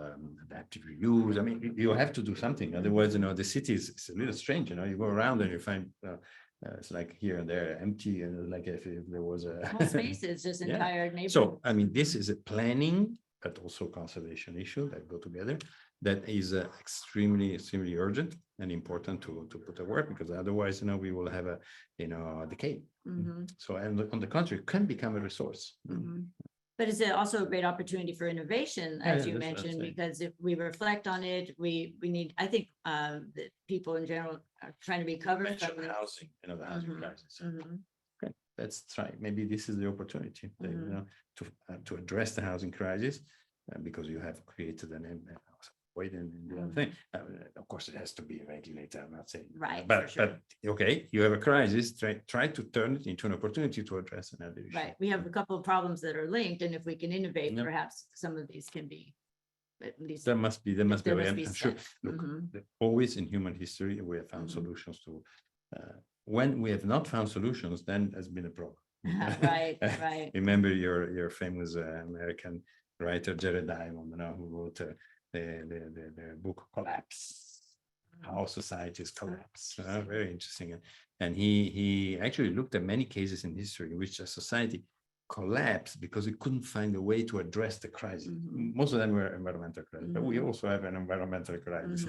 adaptive reuse. I mean, you have to do something. Otherwise, the city is a little strange. You go around and you find it's like here and there empty, and like if there was a whole spaces, just entire neighborhood. So, I mean, this is a planning, but also conservation issue that go together. That is extremely urgent and important to put to work, because otherwise, we will have a decay. So, and on the contrary, it can become a resource. But it's also a great opportunity for innovation, as you mentioned, because if we reflect on it, we need, I think, that people in general are trying to recover from housing, the housing crisis. Okay, let's try. Maybe this is the opportunity, to address the housing crisis, because you have created an wait and the other thing. Of course, it has to be regulated. I'm not saying right, but okay, you have a crisis. Try to turn it into an opportunity to address another issue. Right. We have a couple of problems that are linked, and if we can innovate, perhaps some of these can be. At least there must be. I'm sure. Look, always in human history, we have found solutions to. When we have not found solutions, then there's been a problem. Right. Remember your famous American writer Jared Diamond, who wrote the book Collapse, How Societies Collapse. Very interesting. And he actually looked at many cases in history in which a society collapsed because it couldn't find a way to address the crisis. Most of them were environmental crises, but we also have an environmental crisis.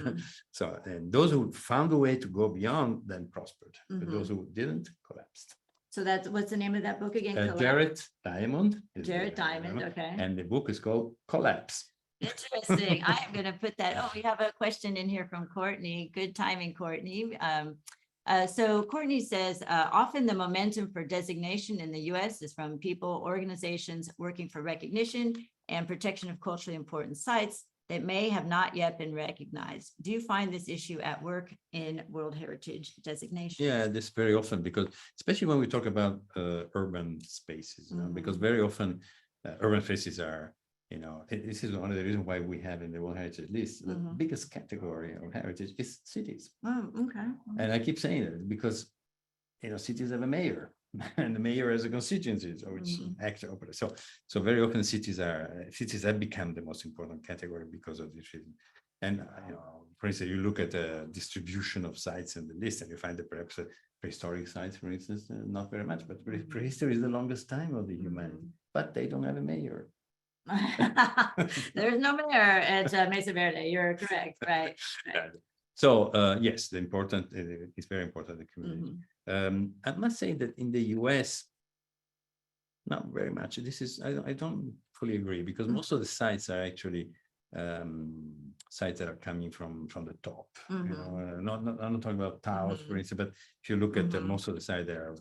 So, and those who found a way to go beyond then prospered, but those who didn't collapsed. So that's, what's the name of that book again? Jared Diamond. Jared Diamond, okay. And the book is called Collapse. Interesting. I am going to put that. Oh, we have a question in here from Courtney. Good timing, Courtney. So Courtney says, often the momentum for designation in the US is from people, organizations working for recognition and protection of culturally important sites that may have not yet been recognized. Do you find this issue at work in World Heritage designation? Yeah, this very often, because especially when we talk about urban spaces, because very often urban spaces are, this is one of the reasons why we have in the World Heritage list, the biggest category of heritage is cities. Oh, okay. And I keep saying that because, cities have a mayor and the mayor has a constituency, so which actually operates. So very often cities have become the most important category because of this reason. And, for instance, you look at the distribution of sites in the list and you find that perhaps prehistoric sites, for instance, not very much, but prehistory is the longest time of the humanity, but they don't have a mayor. There's no mayor at Mesa Verde. You're correct, right? So yes, it's very important, the community. I must say that in the US, not very much. I don't fully agree, because most of the sites are actually sites that are coming from the top. I'm not talking about towers, for instance, but if you look at most of the sites, they are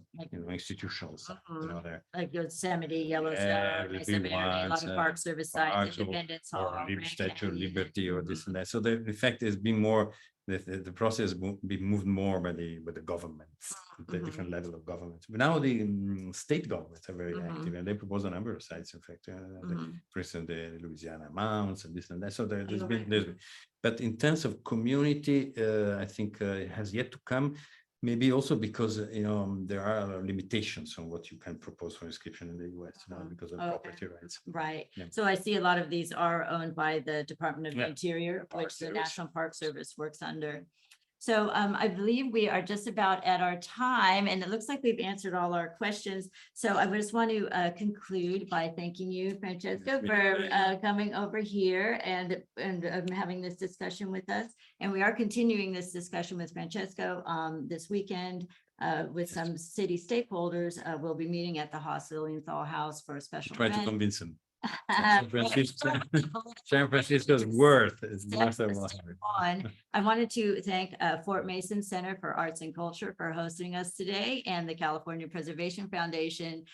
institutional sites. They're like Yosemite, Yellowstone, the Mesa big Verde, a lot ones, of Park Service sites, parks Independence Hall, Grand Statue of Canyon. Liberty or this and that. So the fact has been more the process be moved more by the governments, the different level of governments. But now the state governments are very active, and they propose a number of sites. In fact, for instance, the Louisiana Mounts and this and that. So there's but in terms of community, I think it has yet to come. Maybe also because there are limitations on what you can propose for inscription in the US because of property rights. Right. Yeah. So I see a lot of these are owned by the Department of Interior, which the Service. National Park Service works under. So I believe we are just about at our time, and it looks like we've answered all our questions. So I just want to conclude by thanking you, Francesco, for coming over here and having this discussion with us. And we are continuing this discussion with Francesco this weekend with some city stakeholders. We'll be meeting at the Haas Lilienthal House for a special Try event. to convince them. San Francisco's worth is worth a lot. I wanted to thank Fort Mason Center for Arts and Culture for hosting us today, and the California Preservation Foundation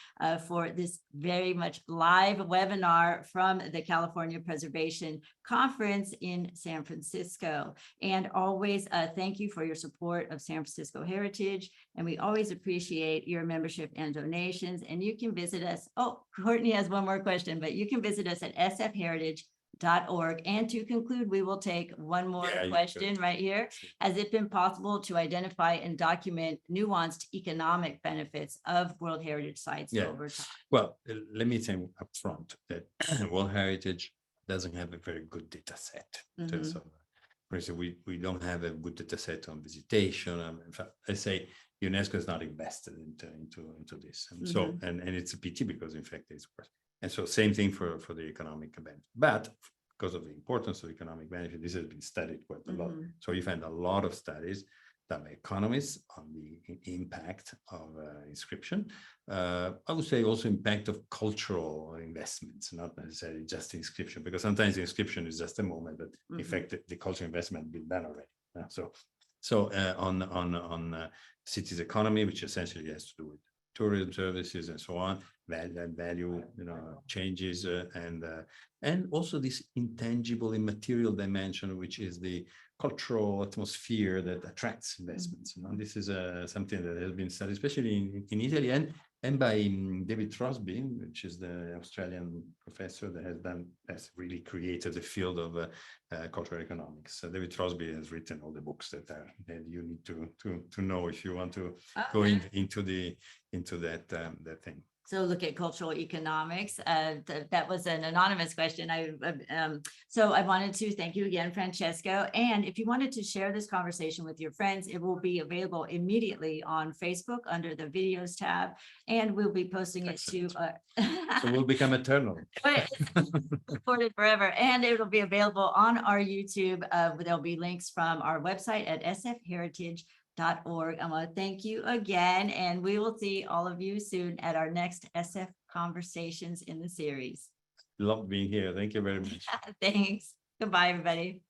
for this very much live webinar from the California Preservation Conference in San Francisco. And always thank you for your support of San Francisco Heritage. And we always appreciate your membership and donations. And you can visit us. Oh, Courtney has one more question, but you can visit us at sfheritage.org. And to conclude, we will take one more question right here. Has it been possible to identify and document nuanced economic benefits of World Heritage sites over time? Well, let me say up front that World Heritage doesn't have a very good data set. So, for instance, we don't have a good data set on visitation. In fact, I say UNESCO is not invested into this. And so, and it's a pity because in fact it's worse. And so same thing for the economic benefit. But because of the importance of economic benefit, this has been studied quite a lot. So you find a lot of studies done by economists on the impact of inscription. I would say also impact of cultural investments, not necessarily just inscription, because sometimes the inscription is just a moment, but in fact the cultural investment has been done already. So on cities economy, which essentially has to do with tourism services and so on, value changes, and also this intangible, immaterial dimension, which is the cultural atmosphere that attracts investments. This is something that has been studied, especially in Italy, and by David Throsby, which is the Australian professor that has really created the field of cultural economics. So David Throsby has written all the books that you need to know if you want to go into that thing. So look at cultural economics. That was an anonymous question. So I wanted to thank you again, Francesco. And if you wanted to share this conversation with your friends, it will be available immediately on Facebook under the videos tab. And we'll be posting it to. So we'll become eternal. Recorded forever. And it will be available on our YouTube. There'll be links from our website at sfheritage.org. I want to thank you again, and we will see all of you soon at our next SF Conversations in the series. Love being here. Thank you very much. Thanks. Goodbye, everybody.